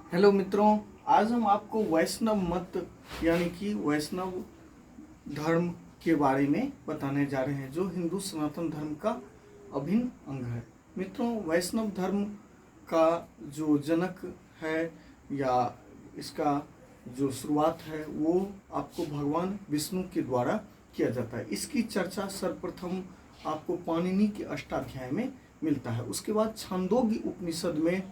Hello मित्रों, आज हम आपको वैष्णव मत यानी कि वैष्णव धर्म के बारे में बताने जा रहे हैं, जो हिंदू सनातन धर्म का अभिन्न अंग है। मित्रों, वैष्णव धर्म का जो जनक है या इसका जो शुरुआत है वो आपको भगवान विष्णु के द्वारा किया जाता है। इसकी चर्चा सर्वप्रथम आपको पाणिनि के अष्टाध्याय में मिलता है। उसके बाद छांदोग्य उपनिषद में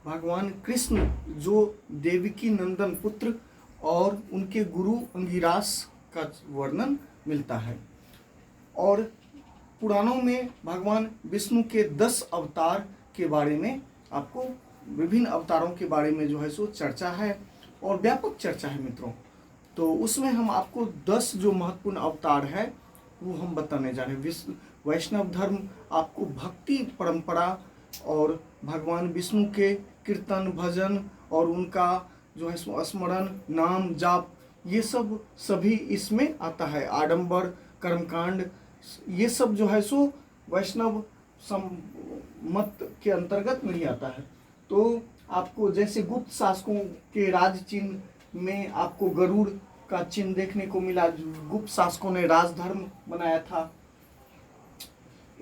भगवान कृष्ण जो देवकी नंदन पुत्र और उनके गुरु अंगिरास का वर्णन मिलता है। और पुराणों में भगवान विष्णु के 10 अवतार के बारे में आपको विभिन्न अवतारों के बारे में जो है सो चर्चा है और व्यापक चर्चा है मित्रों। तो उसमें हम आपको 10 जो महत्वपूर्ण अवतार है वो हम बताने जा रहे हैं। वैष्णव धर्म आपको भक्ति परंपरा और भगवान विष्णु के कीर्तन भजन और उनका जो है स्मरण नाम जाप ये सब सभी इसमें आता है। आडंबर कर्मकांड ये सब जो है सो वैष्णव मत के अंतर्गत नहीं आता है। तो आपको जैसे गुप्त शासकों के राज चिन्ह में आपको गरुड़ का चिन्ह देखने को मिला। गुप्त शासकों ने राजधर्म बनाया था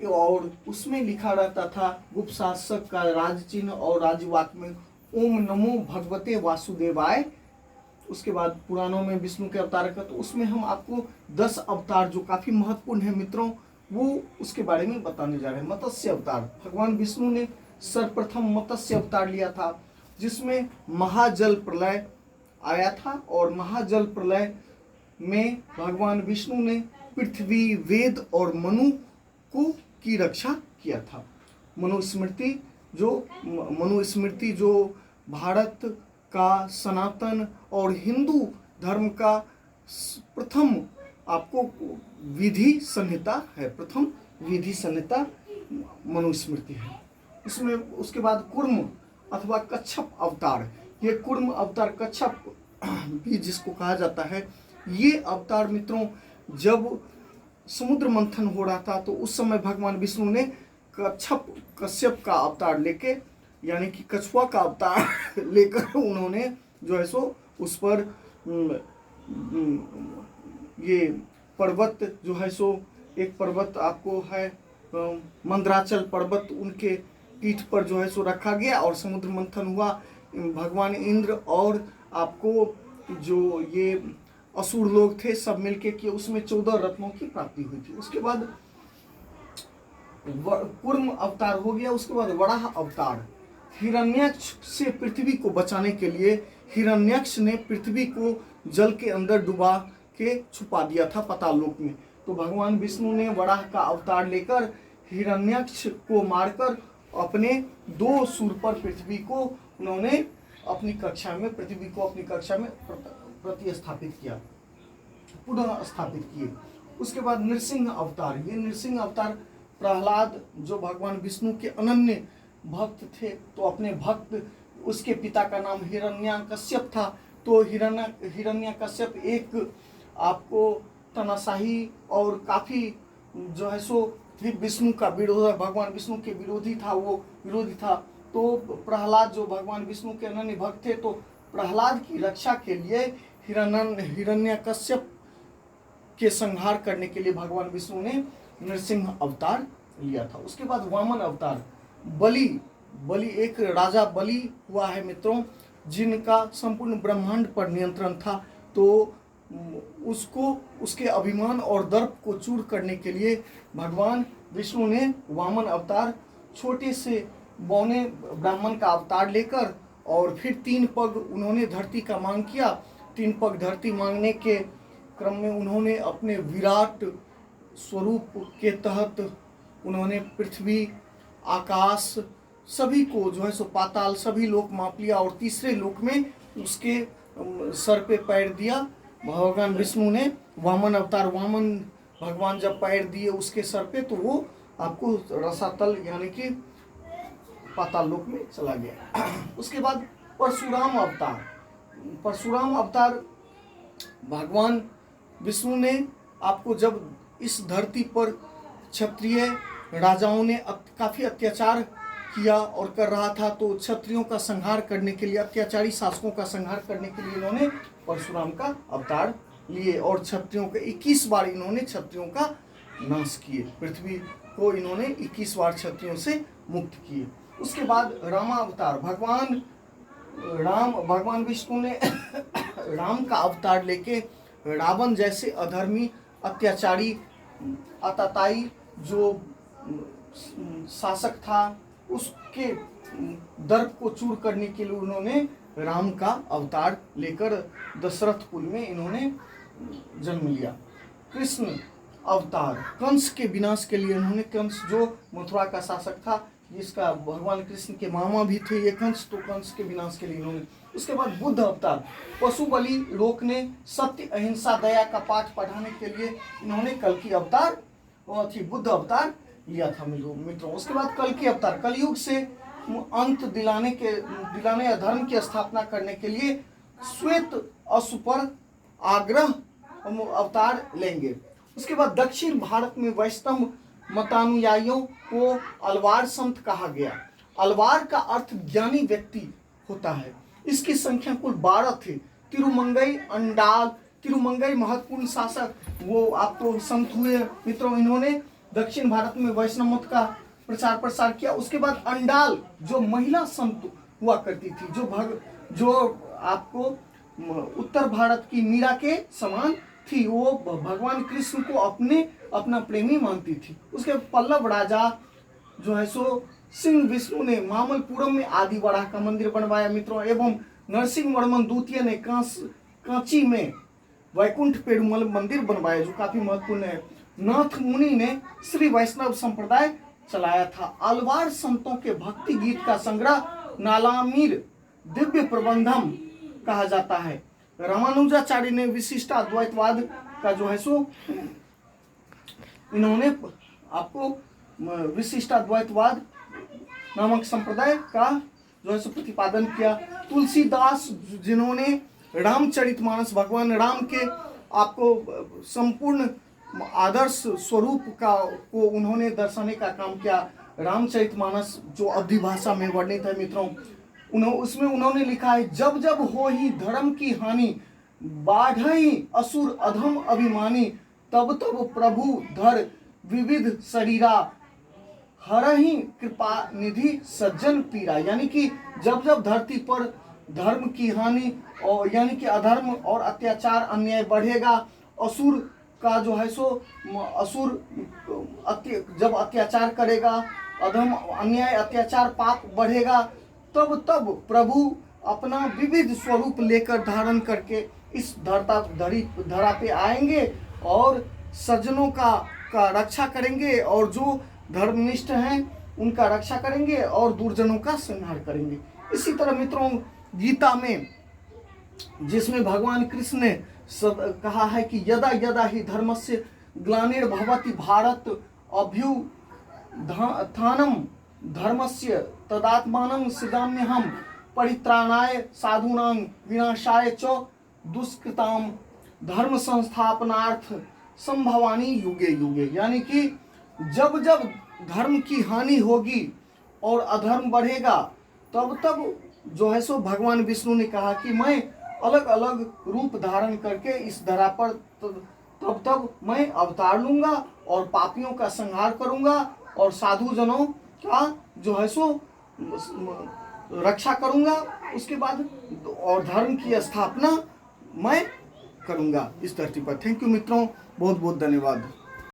और उसमें लिखा रहता था गुप्त शासक का राज चिन्ह और राजवाक में ओम नमो भगवते वासुदेवाय। उसके बाद पुराणों में विष्णु के अवतार का, तो उसमें हम आपको 10 अवतार जो काफी महत्वपूर्ण है मित्रों वो उसके बारे में बताने जा रहे हैं। मत्स्य अवतार, भगवान विष्णु ने सर्वप्रथम मत्स्य अवतार लिया था जिसमें महाजल प्रलय आया था और महाजल प्रलय में भगवान विष्णु ने पृथ्वी वेद और मनु को की रक्षा किया था। मनुस्मृति जो भारत का सनातन और हिंदू धर्म का प्रथम आपको विधि संहिता है। प्रथम विधि संहिता मनुस्मृति है। इसमें उसके बाद कूर्म अथवा कच्छप अवतार, ये कूर्म अवतार कच्छप भी जिसको कहा जाता है, ये अवतार मित्रों जब समुद्र मंथन हो रहा था तो उस समय भगवान विष्णु ने कश्यप का अवतार लेके यानी कि कछुआ का अवतार लेकर उन्होंने जो है सो उस पर ये पर्वत जो है सो एक पर्वत आपको है मंदराचल पर्वत, उनके पीठ पर जो है सो रखा गया और समुद्र मंथन हुआ। भगवान इंद्र और आपको जो ये असुर लोग थे सब मिलके किए, उसमें 14 रत्नों की प्राप्ति हुई थी। उसके बाद कूर्म अवतार हो गया। उसके बाद वराह अवतार, हिरण्यक्ष से पृथ्वी को बचाने के लिए हिरण्यक्ष ने पृथ्वी को जल के अंदर डुबा के छुपा दिया था पाताल लोक में। तो भगवान विष्णु ने वराह का अवतार लेकर हिरण्यक्ष को मारकर अपने 2 सुर पर पृथ्वी को उन्होंने अपनी कक्षा में प्रतिस्थापित किया, पुनः स्थापित किए। उसके बाद नृसिंह अवतार, ये नृसिंह अवतार प्रहलाद जो भगवान विष्णु के अनन्य भक्त थे, तो अपने भक्त उसके पिता का नाम हिरण्यकश्यप था। तो हिरण्यकश्यप एक आपको तनाशाही और काफी जो है सो विष्णु का विरोध, भगवान विष्णु के विरोधी था। तो प्रहलाद जो भगवान विष्णु के अनन्य भक्त थे, तो प्रहलाद की रक्षा के लिए हिरण्यकश्यप के संहार करने के लिए भगवान विष्णु ने नृसिंह अवतार लिया था। उसके बाद वामन अवतार, बलि एक राजा बलि हुआ है मित्रों, जिनका संपूर्ण ब्रह्मांड पर नियंत्रण था। तो उसको उसके अभिमान और दर्प को चूर करने के लिए भगवान विष्णु ने वामन अवतार छोटे से बौने ब्राह्मण का अवतार लेकर और फिर 3 पग उन्होंने धरती का मांग किया। 3 पग धरती मांगने के क्रम में उन्होंने अपने विराट स्वरूप के तहत उन्होंने पृथ्वी आकाश सभी को जो है सो पाताल सभी लोक माप लिया और तीसरे लोक में उसके सर पे पैर दिया। भगवान विष्णु ने वामन अवतार, वामन भगवान जब पैर दिए उसके सर पे तो वो आपको रसातल यानी कि पाताल लोक में चला गया। उसके बाद परशुराम अवतार भगवान विष्णु ने आपको जब इस धरती पर क्षत्रिय राजाओं ने काफी अत्याचार किया और कर रहा था, तो क्षत्रियों का संहार करने के लिए, अत्याचारी शासकों का संहार करने के लिए इन्होंने परशुराम का अवतार लिए और क्षत्रियों के 21 बार इन्होंने क्षत्रियों का नाश किए, पृथ्वी को इन्होंने 21 बार क्षत्रियों से मुक्त किए। उसके बाद रामावतार, भगवान विष्णु ने राम का अवतार लेके रावण जैसे अधर्मी, अत्याचारी, आतताई जो शासक था, उसके दर्प को चूर करने के लिए उन्होंने राम का अवतार लेकर दशरथपुर में इन्होंने जन्म लिया। कृष्ण अवतार, कंस के विनाश के लिए इन्होंने, कंस जो मथुरा का शासक था, जिसका भगवान कृष्ण के मामा भी थे ये कंस, तो कंस के विनाश के लिए इन्होंने। उसके बाद बुद्ध अवतार, पशु बलि रोकने, सत्य, अहिंसा, दया का पाठ पढ़ाने के लिए इन्होंने कल्कि अवतार बुद्ध अवतार लिया था मित्रों। उसके बाद कल्कि अवतार, कलयुग से अंत दिलाने अधर्म की स्थापना करने के लिए श्वेत अश्व पर आग्रह अवतार लेंगे। उसके बाद दक्षिण भारत में वैष्णव मतानुयायियों को अलवार संत कहा गया। अलवार का अर्थ ज्ञानी व्यक्ति होता है। इसकी संख्या कुल 12 थे। तिरुमंगई अंडाल, तिरुमंगई महत्वपूर्ण शासक, वो आपको संत हुए मित्रों, इन्होंने दक्षिण भारत में वैष्णव मत का प्रचार प्रसार किया। उसके बाद अंडाल जो महिला संत हुआ करती थी, जो आपको उत्तर भारत की मीरा के समान थी, वो भगवान कृष्ण को अपना प्रेमी मानती थी। उसके पल्लव राजा जो है सो सिंह विष्णु ने मामल्लपुरम में आदि वराह का मंदिर बनवाया मित्रों, एवं नरसिंह वर्मन द्वितीय ने कांची में वैकुंठ पेरुमल मंदिर बनवाया, जो काफी महत्वपूर्ण है। नाथ मुनि ने श्री वैष्णव संप्रदाय चलाया था। अलवार संतों के भक्ति गीत का संग्रह नालामीर दिव्य प्रबंधम कहा जाता है। रामानुजाचार्य ने विशिष्ट अद्वैतवाद का जो है सो इन्होंने आपको विशिष्ट अद्वैतवाद नामक संप्रदाय का जो है सो प्रतिपादन किया। तुलसीदास जिन्होंने रामचरितमानस, भगवान राम के आपको संपूर्ण आदर्श स्वरूप को उन्होंने दर्शाने का काम किया। रामचरितमानस जो अवधी भाषा में वर्णित है मित्रों, उसमें उन्होंने लिखा है, जब जब हो ही धर्म की हानि, बाढ़ई असुर अधम अभिमानी, तब तब प्रभु धर विविध शरीरा, हरहि कृपा निधि सज्जन पीरा। यानी कि जब जब धरती पर धर्म की हानि और यानी कि अधर्म और अत्याचार अन्याय बढ़ेगा, असुर का जो है सो असुर जब अत्याचार करेगा, अधर्म अन्याय अत्याचार पाप बढ़ेगा, तब तब प्रभु अपना विविध स्वरूप लेकर धारण करके इस धरा पे आएंगे और सज्जनों का रक्षा करेंगे, और जो धर्मनिष्ठ हैं उनका रक्षा करेंगे और दुर्जनों का संहार करेंगे। इसी तरह मित्रों गीता में, जिसमें भगवान कृष्ण ने कहा है कि यदा यदा ही धर्मस्य ग्लानिर्भवति भारत अभ्युत्थानम धर्मस्य तदात्मानं सृजाम्यहं परित्राणाय साधूनां विनाशाय च दुष्कृताम धर्म संस्थापनार्थ संभवानी युगे युगे। यानी कि जब जब धर्म की हानि होगी और अधर्म बढ़ेगा, तब तब जो है सो भगवान विष्णु ने कहा कि मैं अलग अलग रूप धारण करके इस धरा पर तब मैं अवतार लूंगा और पापियों का संहार करूंगा और साधु जनों का जो है सो रक्षा करूंगा। उसके बाद और धर्म की स्थापना मैं करूंगा इस धरती पर। थैंक यू मित्रों, बहुत बहुत धन्यवाद।